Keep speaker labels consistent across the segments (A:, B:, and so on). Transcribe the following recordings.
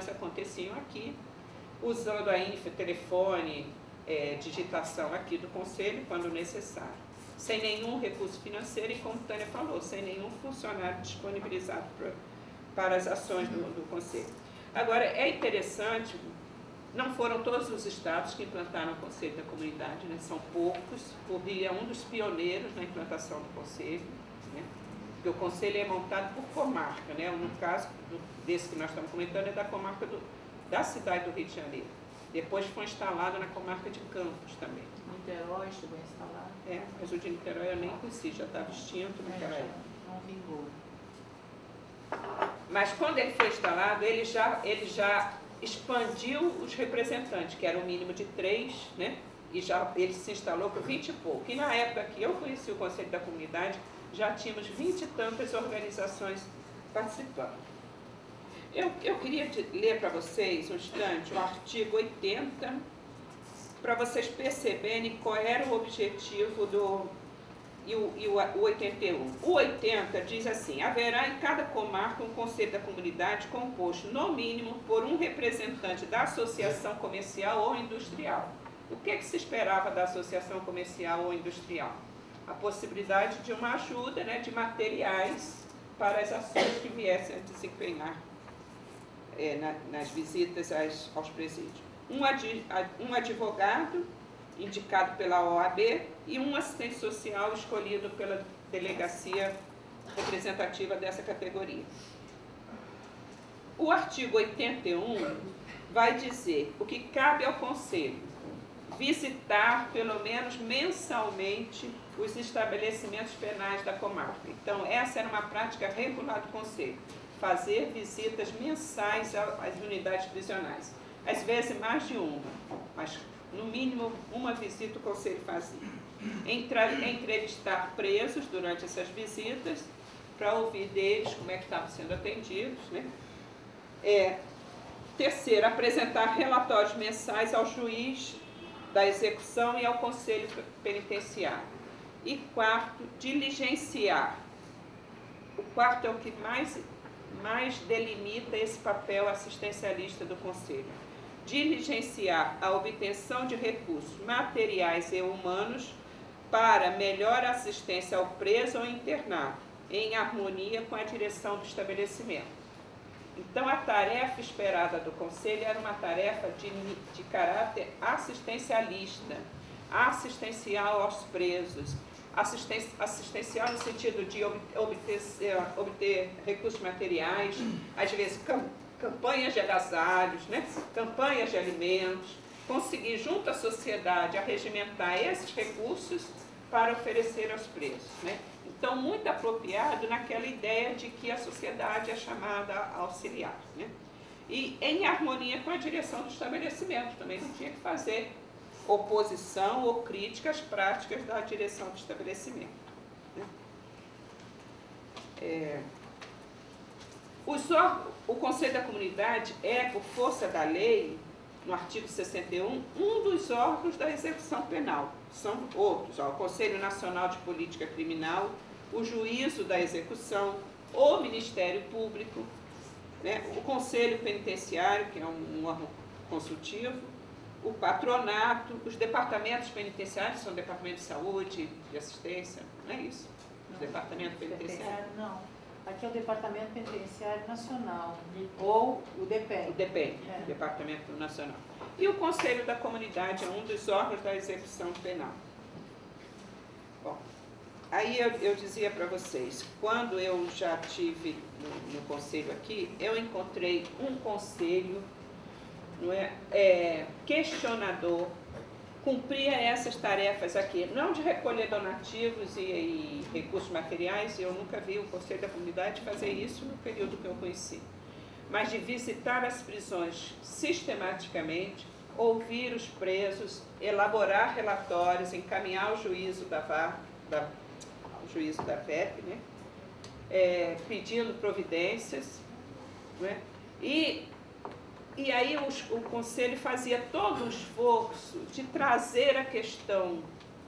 A: aconteciam aqui, usando a info, telefone, digitação aqui do Conselho, quando necessário, sem nenhum recurso financeiro e, como Tânia falou, sem nenhum funcionário disponibilizado para as ações do Conselho. Agora, é interessante, não foram todos os estados que implantaram o Conselho da Comunidade, né? São poucos. O Rio é um dos pioneiros na implantação do Conselho, né? Porque o Conselho é montado por comarca, né? No caso desse que nós estamos comentando é da comarca da cidade do Rio de Janeiro. Depois foi instalado na comarca de Campos também.
B: Niterói chegou a instalar?
A: Mas o de Niterói eu nem conheci, já estava extinto naquela época.
B: Não vingou.
A: Mas quando ele foi instalado, ele já expandiu os representantes, que era o mínimo de 3, né? E já ele se instalou por 20 e pouco. E na época que eu conheci o Conselho da Comunidade, já tínhamos 20 e tantas organizações participando. Eu queria ler para vocês um instante o artigo 80, para vocês perceberem qual era o objetivo o 81. O 80 diz assim: haverá em cada comarca um conselho da comunidade composto, no mínimo, por um representante da associação comercial ou industrial. O que se esperava da associação comercial ou industrial? A possibilidade de uma ajuda, né, de materiais para as ações que viessem a desempenhar nas visitas aos presídios. Um advogado indicado pela OAB e um assistente social escolhido pela delegacia representativa dessa categoria. O artigo 81 vai dizer o que cabe ao Conselho: visitar pelo menos mensalmente os estabelecimentos penais da comarca. Então, essa era uma prática regular do Conselho, fazer visitas mensais às unidades prisionais. Às vezes mais de uma, mas no mínimo uma visita o Conselho fazia. Entrevistar presos durante essas visitas, para ouvir deles como é que estavam sendo atendidos, né? Terceiro, apresentar relatórios mensais ao juiz da execução e ao Conselho Penitenciário. E quarto, diligenciar. O quarto é o que mais delimita esse papel assistencialista do Conselho. Diligenciar a obtenção de recursos materiais e humanos para melhor assistência ao preso ou internado, em harmonia com a direção do estabelecimento. Então, a tarefa esperada do Conselho era uma tarefa de caráter assistencialista, assistencial aos presos, assistencial no sentido de obter recursos materiais, às vezes campanhas de agasalhos, né? Campanhas de alimentos, conseguir junto à sociedade arregimentar esses recursos para oferecer aos presos, né? Então, muito apropriado naquela ideia de que a sociedade é chamada a auxiliar, né? E em harmonia com a direção do estabelecimento, também não tinha que fazer oposição ou crítica às práticas da direção do estabelecimento, né? O Conselho da Comunidade é, por força da lei, no artigo 61, um dos órgãos da execução penal. São outros, o Conselho Nacional de Política Criminal, o Juízo da Execução, o Ministério Público, né, o Conselho Penitenciário, que é um órgão consultivo, o patronato, os departamentos penitenciários, são departamentos de saúde, de assistência, não é isso? Os departamentos penitenciários.
B: Não. Aqui é o Departamento Penitenciário Nacional, ou o DEPEN.
A: O DEPEN, Departamento Nacional. E o Conselho da Comunidade é um dos órgãos da execução penal. Bom, aí eu dizia para vocês, quando eu já tive no Conselho aqui, eu encontrei um Conselho, não é, questionador, cumpria essas tarefas aqui, não de recolher donativos e recursos materiais. Eu nunca vi o Conselho da Comunidade fazer isso no período que eu conheci, mas de visitar as prisões sistematicamente, ouvir os presos, elaborar relatórios, encaminhar ao juízo ao juízo da VEP, né? Pedindo providências, né? E aí o Conselho fazia todo o esforço de trazer a questão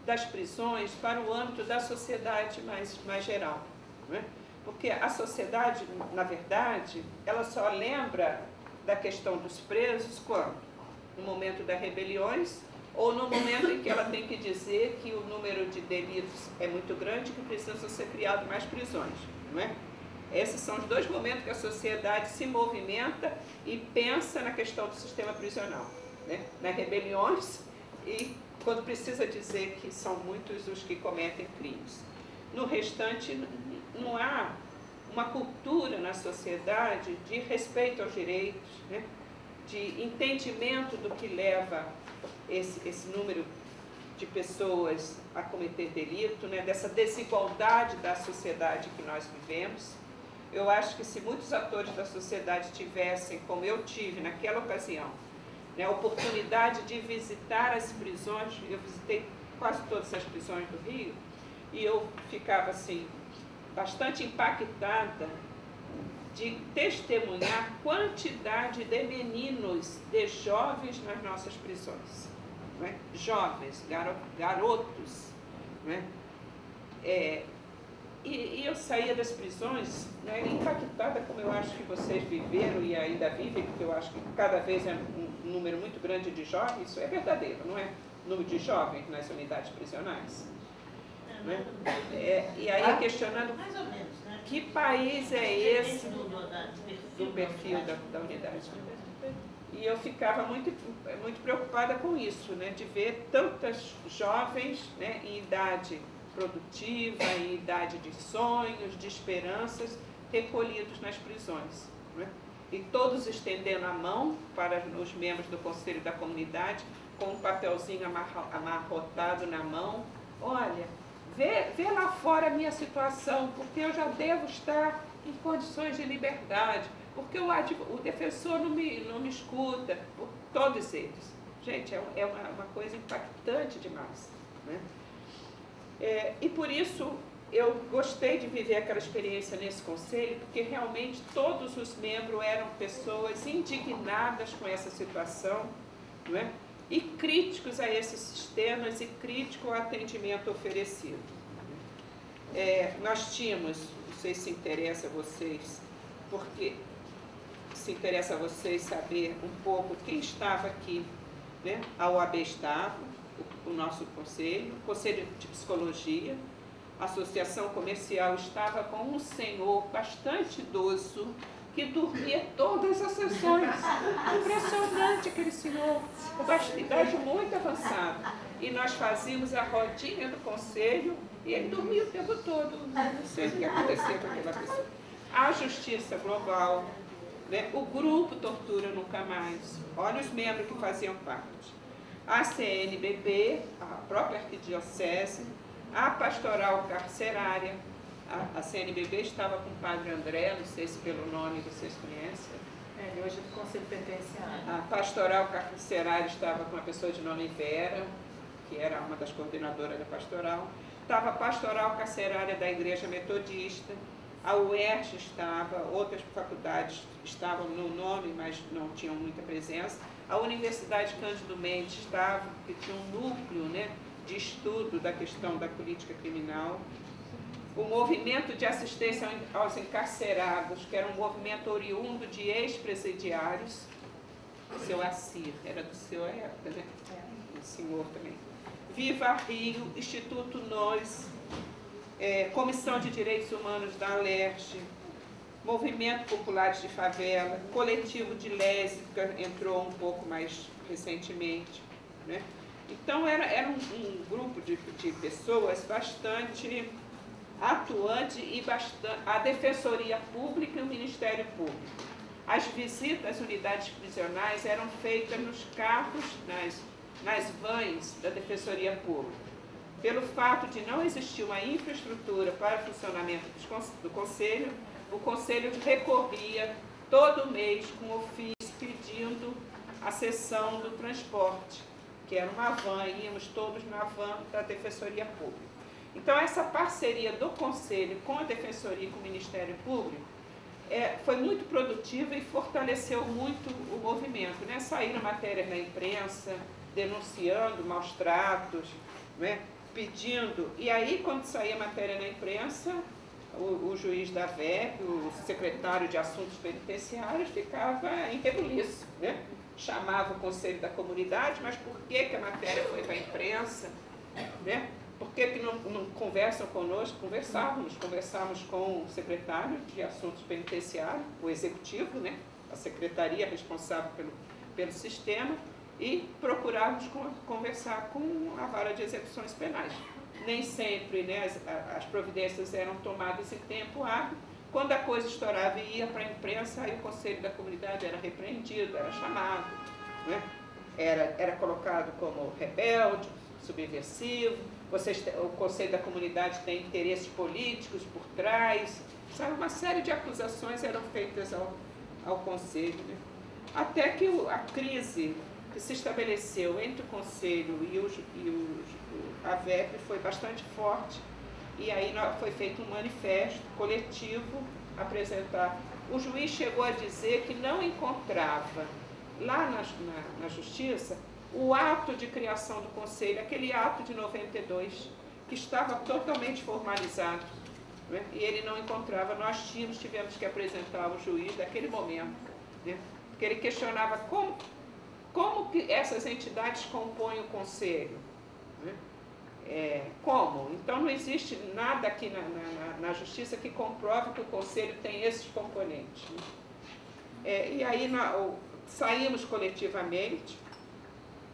A: das prisões para o âmbito da sociedade mais geral, né? Porque a sociedade, na verdade, ela só lembra da questão dos presos quando? No momento das rebeliões ou no momento em que ela tem que dizer que o número de delitos é muito grande e que precisam ser criadas mais prisões, não é? Esses são os dois momentos que a sociedade se movimenta e pensa na questão do sistema prisional, né? Nas rebeliões e quando precisa dizer que são muitos os que cometem crimes. No restante, não há uma cultura na sociedade de respeito aos direitos, né? De entendimento do que leva esse número de pessoas a cometer delito, né? Dessa desigualdade da sociedade que nós vivemos. Eu acho que se muitos atores da sociedade tivessem, como eu tive naquela ocasião, né, a oportunidade de visitar as prisões, eu visitei quase todas as prisões do Rio, e eu ficava assim, bastante impactada de testemunhar a quantidade de meninos, de jovens nas nossas prisões. Não é? Jovens, garotos. Não é? E eu saía das prisões, né, impactada, como eu acho que vocês viveram e ainda vivem, porque eu acho que cada vez é um número muito grande de jovens, isso é verdadeiro, não é? O número de jovens nas unidades prisionais. Né? E aí questionando,
C: mais ou menos, né?
A: Que país é esse do perfil da unidade? E eu ficava muito preocupada com isso, né, de ver tantas jovens, né, em idade produtiva, em idade de sonhos, de esperanças, recolhidos nas prisões. Né? E todos estendendo a mão para os membros do Conselho da Comunidade, com um papelzinho amarrotado na mão. Olha, vê lá fora a minha situação, porque eu já devo estar em condições de liberdade, porque o defensor não me escuta, por todos eles. Gente, é uma coisa impactante demais. Né? E por isso eu gostei de viver aquela experiência nesse conselho, porque realmente todos os membros eram pessoas indignadas com essa situação, não é? E críticos a esses sistemas e críticos ao atendimento oferecido. Nós tínhamos, não sei se interessa a vocês, porque se interessa a vocês saber um pouco quem estava aqui, né? A OAB estava, o nosso conselho, o Conselho de Psicologia, a Associação Comercial estava com um senhor bastante idoso que dormia todas as sessões. Impressionante aquele senhor, com uma idade muito avançada. E nós fazíamos a rodinha do conselho e ele dormia o tempo todo. Não sei o que aconteceu com aquela pessoa. A Justiça Global, né? O Grupo Tortura Nunca Mais, olha os membros que faziam parte. A CNBB, a própria Arquidiocese, a Pastoral Carcerária. A CNBB estava com o Padre André, não sei se pelo nome vocês conhecem.
B: Ele hoje é do Conselho Penitenciário.
A: A Pastoral Carcerária estava com uma pessoa de nome Vera, que era uma das coordenadoras da pastoral. Estava a Pastoral Carcerária da Igreja Metodista. A UERJ estava, outras faculdades estavam no nome, mas não tinham muita presença. A Universidade Cândido Mendes estava, que tinha um núcleo, né, de estudo da questão da política criminal. O movimento de assistência aos encarcerados, que era um movimento oriundo de ex-presidiários, o seu Assir, era do seu época, né? O senhor também. Viva Rio, Instituto Nós, Comissão de Direitos Humanos da Alerj, Movimento Populares de Favela, Coletivo de Lésbica entrou um pouco mais recentemente, né? Então era um grupo de pessoas bastante atuante e a Defensoria Pública e o Ministério Público. As visitas às unidades prisionais eram feitas nos carros, nas vans da Defensoria Pública. Pelo fato de não existir uma infraestrutura para o funcionamento do Conselho, o Conselho recorria todo mês com ofício pedindo a cessão do transporte, que era uma van, íamos todos na van da Defensoria Pública. Então, essa parceria do Conselho com a Defensoria e com o Ministério Público foi muito produtiva e fortaleceu muito o movimento, né? Saíram matérias na imprensa, denunciando maus tratos, né? Pedindo. E aí, quando saía matéria na imprensa, o juiz da VEP, o secretário de Assuntos Penitenciários, ficava em rebuliço, né? Chamava o Conselho da Comunidade, mas por que a matéria foi para a imprensa? Né? Por que não conversam conosco? Conversávamos com o secretário de Assuntos Penitenciários, o executivo, né? A secretaria responsável pelo sistema, e procurávamos conversar com a vara de execuções penais. Nem sempre, né, as providências eram tomadas em tempo hábil. Quando a coisa estourava e ia para a imprensa, aí o Conselho da Comunidade era repreendido, era chamado, né? Era colocado como rebelde, subversivo. O Conselho da Comunidade tem interesses políticos por trás, sabe? Uma série de acusações eram feitas ao Conselho, né? Até que a crise que se estabeleceu entre o Conselho e a VEP foi bastante forte, e aí foi feito um manifesto coletivo apresentar. O juiz chegou a dizer que não encontrava lá na Justiça o ato de criação do Conselho, aquele ato de 92, que estava totalmente formalizado, né? E ele não encontrava. Nós tivemos que apresentar ao juiz daquele momento, né? Porque ele questionava como que essas entidades compõem o Conselho, né? Como? Então não existe nada aqui na Justiça que comprove que o Conselho tem esses componentes, né? E aí saímos coletivamente.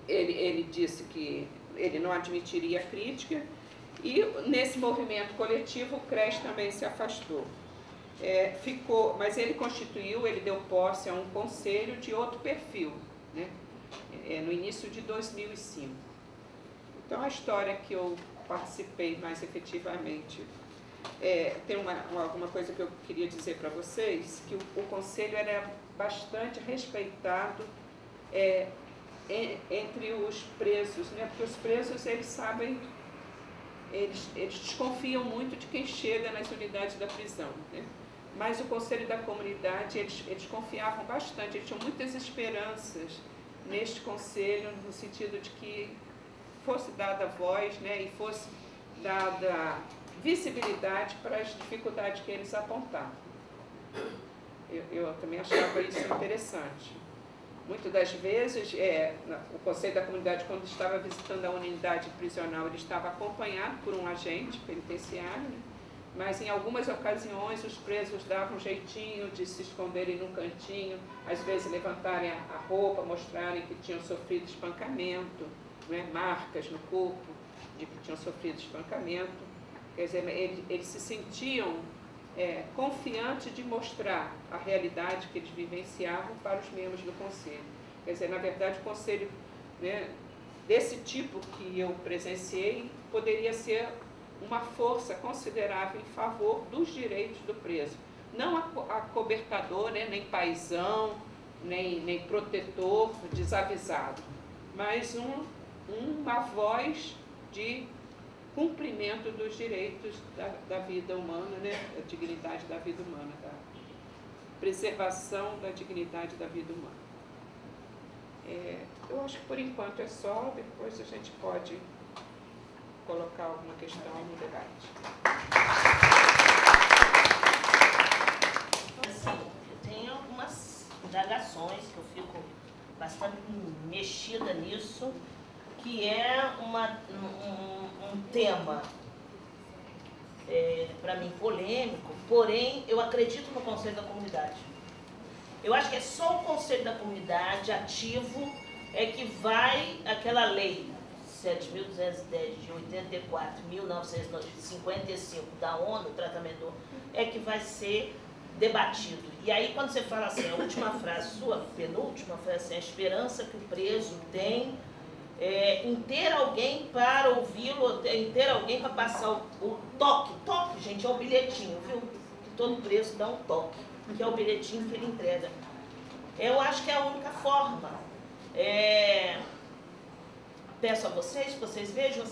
A: Ele disse que ele não admitiria crítica, e nesse movimento coletivo o CRES também se afastou. Mas ele deu posse a um conselho de outro perfil, né? No início de 2005. Então, a história que eu participei mais efetivamente, tem alguma coisa que eu queria dizer para vocês, que o Conselho era bastante respeitado entre os presos, né? Porque os presos, eles sabem, eles desconfiam muito de quem chega nas unidades da prisão, né? Mas o Conselho da Comunidade, eles confiavam bastante, eles tinham muitas esperanças neste Conselho, no sentido de que fosse dada voz, né, e fosse dada visibilidade para as dificuldades que eles apontavam. Eu também achava isso interessante. Muitas das vezes, o Conselho da Comunidade, quando estava visitando a unidade prisional, ele estava acompanhado por um agente penitenciário, né? Mas em algumas ocasiões os presos davam um jeitinho de se esconderem num cantinho, às vezes levantarem a roupa, mostrarem que tinham sofrido espancamento, né? Marcas no corpo de que tinham sofrido espancamento. Quer dizer, eles se sentiam confiantes de mostrar a realidade que eles vivenciavam para os membros do Conselho. Quer dizer, na verdade, o Conselho, né, desse tipo que eu presenciei poderia ser uma força considerável em favor dos direitos do preso. Não acobertador, né, nem paizão, nem protetor desavisado, mas uma voz de cumprimento dos direitos da vida humana, né, da dignidade da vida humana, da preservação da dignidade da vida humana. Eu acho que por enquanto é só, depois a gente pode colocar alguma questão no debate.
C: Assim, eu tenho algumas indagações que eu fico bastante mexida nisso, que é um tema, para mim, polêmico, porém, eu acredito no Conselho da Comunidade. Eu acho que é só o Conselho da Comunidade ativo que vai, aquela lei 7.210 de 84, 1955 da ONU, o tratamento que vai ser debatido. E aí, quando você fala assim, a última frase sua, penúltima, foi assim: a esperança que o preso tem em ter alguém para ouvi-lo, em ter alguém para passar o toque. Toque, gente, é o bilhetinho, viu? Que todo preso dá um toque, que é o bilhetinho que ele entrega. Eu acho que é a única forma. Peço a vocês que vocês vejam